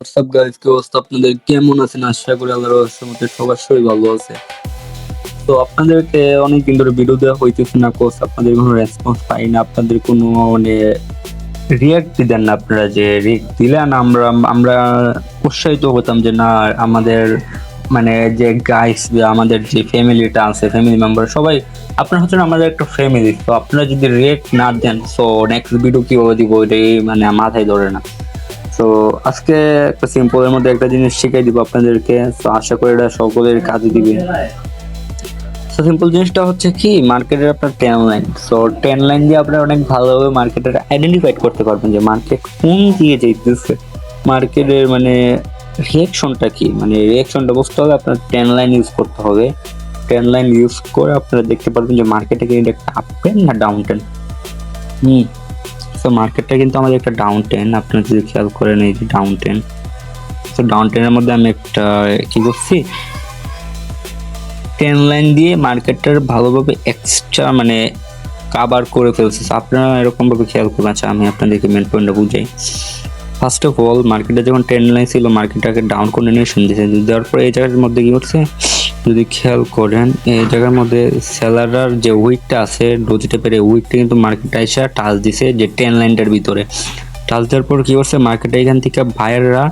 WhatsApp guys, কি অবস্থা আপনাদের? কেমন আছেন? আশা করি আল্লাহর রহমতে সবার শরীর ভালো আছে। তো আপনাদেরকে অনেকদিন ধরে ভিডিও দেওয়া হইতেছে না, কোর্স আপনাদের কোনো রেসপন্স পাই না, আপনাদের কোনো মানে রিয়াক্ট দেন না। আপনারা যে রিয়াক্ট দিলেন আমরা আমরা উৎসাহিত হতাম যে না, আমাদের মানে যে গাইস, আমাদের যে ফ্যামিলিটা আছে, ফ্যামিলি মেম্বার সবাই আপনারা হচ্ছেন আমাদের একটা ফ্যামিলি। তো আপনারা যদি রিয়াক্ট না দেন, সো নেক্সট ভিডিও কিভাবে দিব এটাই মানে মাথায় ধরে না। তো আজকে একটা সিম্পলের মধ্যে একটা জিনিস শিখাই দিব আপনাদেরকে। তো আশা করি এটা সকলের কাজে দিবে। তো সিম্পল জিনিসটা হচ্ছে কি, মার্কেটের আপনার ten line. So ten line দিয়ে আপনারা অনেক ভালোভাবে মার্কেটের আইডেন্টিফাইড করতে পারবেন যে মার্কেট কোন দিকে যাইতেছে, মার্কেটের মানে রিয়াকশনটা কি, মানে রিয়াকশনটা বুঝতে হবে। আপনার টেন লাইন ইউজ করতে হবে। টেন লাইন ইউজ করে আপনারা দেখতে পারবেন যে মার্কেটে কি একটা আপ ট্রেন্ড না ডাউন ট্রেন্ড। তো মার্কেটটা কিন্তু আমাদের একটা ডাউন ট্রেন্ড, আপনারা যদি খেয়াল করেন এই যে ডাউন ট্রেন্ড। তো ডাউন ট্রেনের মধ্যে আমি একটা কি করছি, ট্রেন লাইন দিয়ে মার্কেটটার ভালোভাবে এক্সট্রা মানে কাভার করে ফেলছে। আপনারা এরকম ভাবে খেয়াল করবেন। আচ্ছা, আমি আপনাদেরকে মেন পয়েন্টটা বুঝাই। ফার্স্ট অফ অল, মার্কেটে যখন ট্রেন লাইন ছিল, মার্কেটটাকে ডাউন কন্টিনিউশন দিয়েছে। দেওয়ার পরে এই জায়গার মধ্যে কি করছে, যদি খেয়াল করেন এই জায়গার মধ্যে সেলারার যে উইকটা আছে, ডোজি টাইপের উইকটা কিন্তু মার্কেটে এসে টাচ দিছে যে ট্রেন লাইনটার ভিতরে। টাচ দেওয়ার পর কি করছে, মার্কেটে এখান থেকে বায়াররা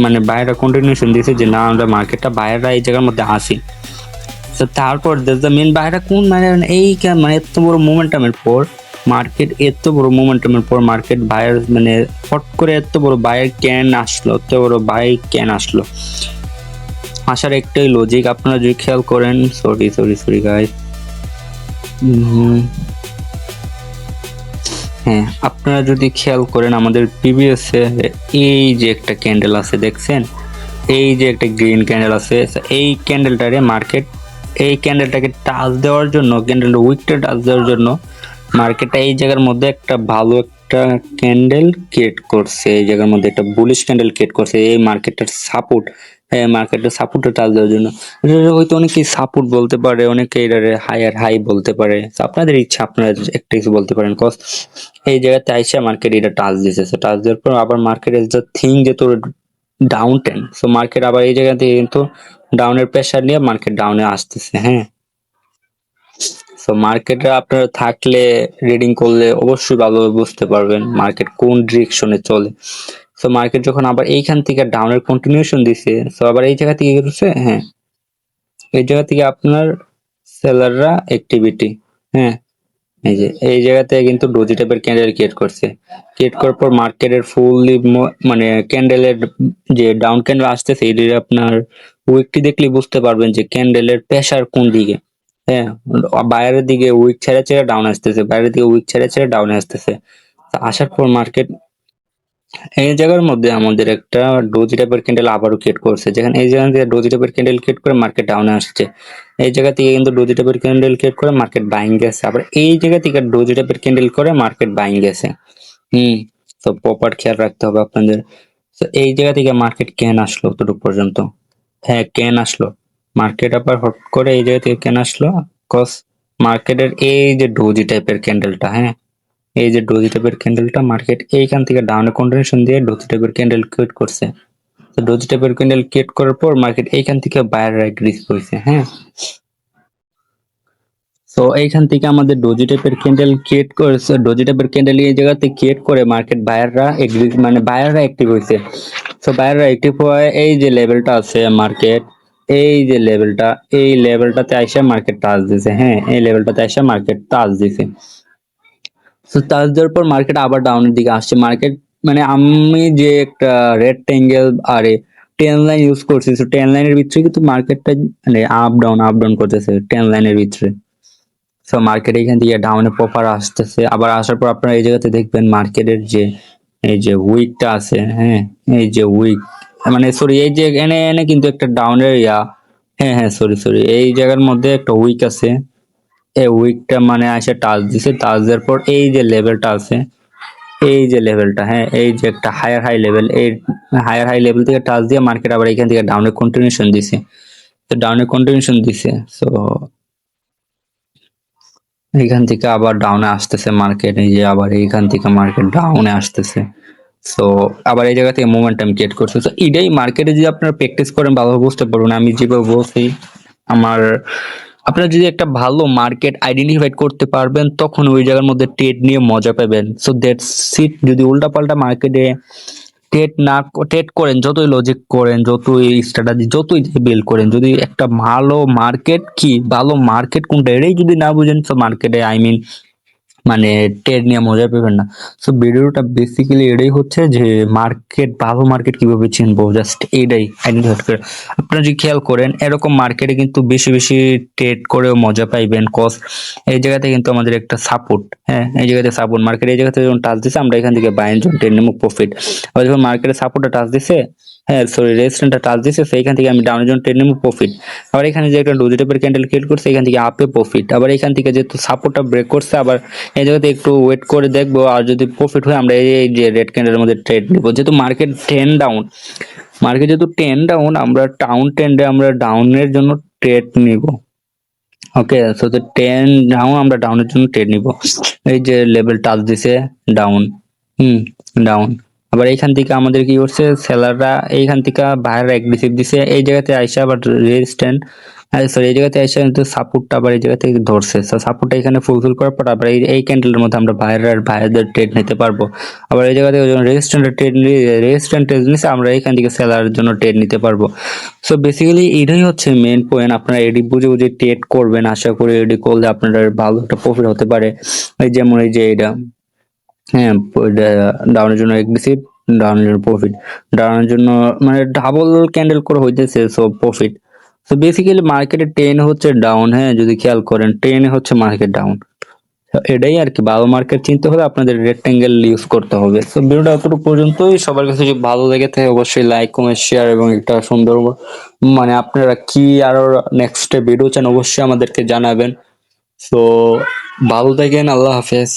মানে বায়াররা কন্টিনিউশন দিয়েছে যে না, আমরা মার্কেটটা বায়াররা এই জায়গার মধ্যে আসি। তো তারপর মেন বায়াররা কোন মানে এই মানে এত বড় মোমেন্টামের পর মার্কেট বায়ার মানে হট করে এত বড় বায়ার ক্যান আসলো, এত বড় বাই ক্যান আসলো। আসার একটাই লজিক, আপনারা যদি খেয়াল করেন, সরি গাইস, হ্যাঁ, আপনারা যদি খেয়াল করেন আমাদের প্রিভিয়াস এই যে একটা ক্যান্ডেল আছে দেখছেন, এই যে একটা গ্রিন ক্যান্ডেল আছে, এই ক্যান্ডেলটারে মার্কেট এই ক্যান্ডেলটাকে টাচ দেওয়ার জন্য, ক্যান্ডেল উইকটা টাচ দেওয়ার জন্য মার্কেটটা এই জায়গার মধ্যে একটা ভালো একটা ক্যান্ডেল ক্রিয়েট করছে। এই জায়গার মধ্যে একটা বুলিশ ক্যান্ডেল ক্রিয়েট করছে এই মার্কেটের সাপোর্ট, মার্কেটের সাপোর্টে টাচ দেওয়ার জন্য। হয়তো অনেকেই সাপোর্ট বলতে পারে, অনেকে এটারে হায়ার হাই বলতে পারে। আপনাদের ইচ্ছা, আপনারা একটা কিছু বলতে পারেন। কজ এই জায়গাতে আইসা মার্কেট এটা টাচ দিয়েছে। টাচ দেওয়ার পর আবার মার্কেট ইজ দ্য থিং যে তোর ডাউন টেন। সো মার্কেট আবার এই জায়গা থেকে কিন্তু ডাউনের প্রেসার নিয়ে মার্কেট ডাউনে আসতেছে। হ্যাঁ, সো মার্কেটে আপনারা থাকলে রিডিং করলে অবশ্যই ভালোভাবে বুঝতে পারবেন মার্কেট কোন ডিরেকশনে চলে। সো মার্কেট যখন আবার এইখান থেকে ডাউনের কন্টিনিউশন দিছে, সো আবার এই জায়গা থেকে গেছে, হ্যাঁ, এই জায়গা থেকে আপনার সেলাররা অ্যাক্টিভিটি, হ্যাঁ, এই যে এই জায়গাতে কিন্তু ডোজি টাইপের ক্যান্ডেল ক্রিয়েট করছে। ক্রিয়েট করার পর মার্কেটের ফুললি মানে ক্যান্ডেলের যে ডাউন ক্যান্ডেল আসতেছে, এটি আপনার উইকটি দেখলে বুঝতে পারবেন যে ক্যান্ডেলের প্রেসার কোন দিকে। হ্যাঁ, বাইরের দিকে উইক ছেড়ে ছেড়ে ডাউন আসতেছে, বাইরের দিকে উইক ছেড়ে ছেড়ে ডাউনে আসতেছে। আসার পর মার্কেট এই জায়গার মধ্যে আমাদের একটা ডোজি টাইপের ক্যান্ডেল আবারও ক্রিয়েট করছে, যেখানে এই জায়গা থেকে ডোজি টাইপের ক্যান্ডেল ক্রিয়েট করে মার্কেট ডাউনে আসছে। এই জায়গা থেকে কিন্তু ডোজি টাইপের ক্যান্ডেল ক্রিয়েট করে মার্কেট বাইং গেছে, আবার এই জায়গা থেকে ডোজি টাইপের ক্যান্ডেল করে মার্কেট বাইং গেছে। তো প্রপার খেয়াল রাখতে হবে আপনাদের। তো এই জায়গা থেকে মার্কেট ক্যান আসলো ততটুকু পর্যন্ত, হ্যাঁ ক্যান আসলো। মার্কেট আবার হট করে এই জায়গা থেকে ক্যান আসলো, কজ মার্কেটের এই যে ডোজি টাইপের ক্যান্ডেলটা, হ্যাঁ, এই যে ডোজি টাইপের ক্যান্ডেলটা মার্কেট এইখান থেকে ডাউনে কন্টিনিউশন দিয়ে ডোজি টাইপের ক্যান্ডেল ক্রিয়েট করছে। তো ডোজি টাইপের ক্যান্ডেল ক্রিয়েট করার পর মার্কেট এইখান থেকে বায়ার এগ্রিস হয়েছে। হ্যাঁ, তো এইখান থেকে আমাদের ডোজি টাইপের ক্যান্ডেল ক্রিয়েট করেছে, ডোজি টাইপের ক্যান্ডেল এই জায়গাতে ক্রিয়েট করে মার্কেট বায়াররা এগ্রিস মানে বায়াররা অ্যাক্টিভ হয়েছে। তো বায়াররা অ্যাক্টিভ হয়ে এই যে লেভেলটা আছে মার্কেট, এই যে লেভেলটা, এই লেভেলটাতে আইসা মার্কেট টাচ দিছে। হ্যাঁ, এই লেভেলটাতে আইসা মার্কেট টাচ দিছে। তো টাচ দেওয়ার পর মার্কেট আবার ডাউনের দিকে আসছে। মার্কেট মানে আমি যে একটা রেক্টেঙ্গেল আরে টেন লাইন ইউজ করছি, তো টেন লাইনের ভিতরে কিন্তু মার্কেটটা মানে আপ ডাউন করতেছে টেন লাইনের ভিতরে। সো মার্কেট এখান থেকে ডাউনে প্রপার আসতেছে। আবার আসার পর আপনারা এই জায়গাতে দেখবেন মার্কেটের যে এই যে উইকটা আছে, হ্যাঁ, এই যে উইক মানে সরি এই যে এনে এনে কিন্তু একটা ডাউনের হ্যাঁ সরি এই জায়গার মধ্যে একটা উইক আছে। এই উইকটা মানে আসে টাচ দিছে, টাচ দেওয়ার পর এই যে লেভেলটা আছে, এই যে লেভেলটা, হ্যাঁ, এই যে একটা হায়ার হাই লেভেল, এই হায়ার হাই লেভেল থেকে টাচ দিয়ে মার্কেট আবার এখান থেকে ডাউনের কন্টিনিউশন দিছে। তো ডাউনের কন্টিনিউশন দিছে, সো এইখান থেকে আবার ডাউনে আসতেছে মার্কেট, এই যে আবার এইখান থেকে মার্কেট ডাউনে আসতেছে। সো আবার এই জায়গা থেকে মোমেন্টাম ক্রিয়েট করছে। তো এটাই মার্কেটে যদি আপনারা প্র্যাকটিস করেন ভালোভাবে বুঝতে পারবেন। আমি যেভাবে বলছি আমার, আপনারা যদি একটা ভালো মার্কেট আইডেন্টিফাই করতে পারবেন তখন ওই জায়গার মধ্যে ট্রেড নিয়ে মজা পাবেন। So that's it. যদি উল্টাপাল্টা মার্কেটে ট্রেড করেন, যতই লজিক করেন, যতই স্ট্র্যাটেজি, যতই বিল্ড করেন, যদি একটা ভালো মার্কেট কি, ভালো মার্কেট কোনটা এটাই যদি না বুঝেন, তো মার্কেটে আই মিন মানে ট্রেড নিয়ে মজা পাবেন না। সো ভিডিওটা বেসিক্যালি এটাই হচ্ছে যে মার্কেট, ভালো মার্কেট কিভাবে চিনবো, জাস্ট এইটাই আইডেন্টিফাই করে। আপনারা যদি খেয়াল করেন এরকম মার্কেটে কিন্তু বেশি বেশি ট্রেড করেও মজা পাইবেন, কজ এই জায়গাতে কিন্তু আমাদের একটা সাপোর্ট, হ্যাঁ এই জায়গাতে সাপোর্ট, মার্কেট এই জায়গাতে যখন টাচ দিছে আমরা এখান থেকে বাইন জন টেন নেবো প্রফিট। আবার যখন মার্কেটে সাপোর্টটা টাচ দিছে, হ্যাঁ সরি রেজিস্ট্যান্টটা টাচ দিছে, সেইখান থেকে আমি ডাউনের জন্য টেন নেবো প্রফিট। আবার এখানে যে একটা ডোজি টাইপের ক্যান্ডেল ক্রিয়েট করছে এখান থেকে আপে প্রফিট। আবার এখান থেকে যেহেতু সাপোর্টটা ব্রেক করছে আবার এই জায়গাতে একটু ওয়েট করে দেখবো, আর যদি প্রফিট হয় আমরা এই যে রেড ক্যান্ডেলের মধ্যে ট্রেড নিব। যেহেতু মার্কেট 10 ডাউন, মার্কেট যেহেতু 10 ডাউন, আমরা টাউন ট্রেন্ডে আমরা ডাউনের জন্য ট্রেড নিব। ওকে, সো তো 10 ডাউন, আমরা ডাউনের জন্য ট্রেড নিব। এই যে লেভেল টাচ দিছে ডাউন, ডাউন। আবার এইখান থেকে আমাদের কি করছে সেলাররা, এইখান থেকে বাইরে এগ্রেসিভ দিছে, এই জায়গাতে আইসা আবার রেজিস্ট্যান্ট, সরি এই জায়গাতে আইসা কিন্তু সাপোর্টটা আবার এই জায়গা থেকে ধরছে। সাপোর্টটা এখানে ফুলফিল করার পর আবার এই ক্যান্ডেলের মধ্যে আমরা বাইরের ট্রেড নিতে পারবো। আবার এই জায়গা থেকে রেজিস্ট্যান্টের ট্রেড নিছে আমরা এখান থেকে সেলারের জন্য ট্রেড নিতে পারবো। সো বেসিক্যালি এটাই হচ্ছে মেন পয়েন্ট। আপনারা এডি বুঝে বুঝে ট্রেড করবেন, আশা করি এডি করলে আপনাদের ভালো একটা প্রফিট হতে পারে। এই যেমন এই যে এটা, হ্যাঁ ডাউনের জন্য এগ্রেসিভ, ডাউনের জন্য প্রফিট, ডাউনের জন্য মানে ডাবল ক্যান্ডেল করে হইতেছে, সো প্রফিট। সো বেসিক্যালি মার্কেটে 10 হচ্ছে ডাউন, হ্যাঁ যদি খেয়াল করেন 10 হচ্ছে মার্কেট ডাউন। এটাই আর কি, ভালো মার্কেট চিনতে হলে আপনাদের রেক্টেঙ্গেল ইউজ করতে হবে। তো ভিডিওটা এতটুকু পর্যন্তই। সবার কাছে যদি ভালো লেগে থাকে অবশ্যই লাইক কমেন্ট শেয়ার এবং একটা সুন্দর মানে আপনারা কি আরো নেক্সট ভিডিও চান অবশ্যই আমাদেরকে জানাবেন। তো ভালো থাকেন, আল্লাহ হাফেজ।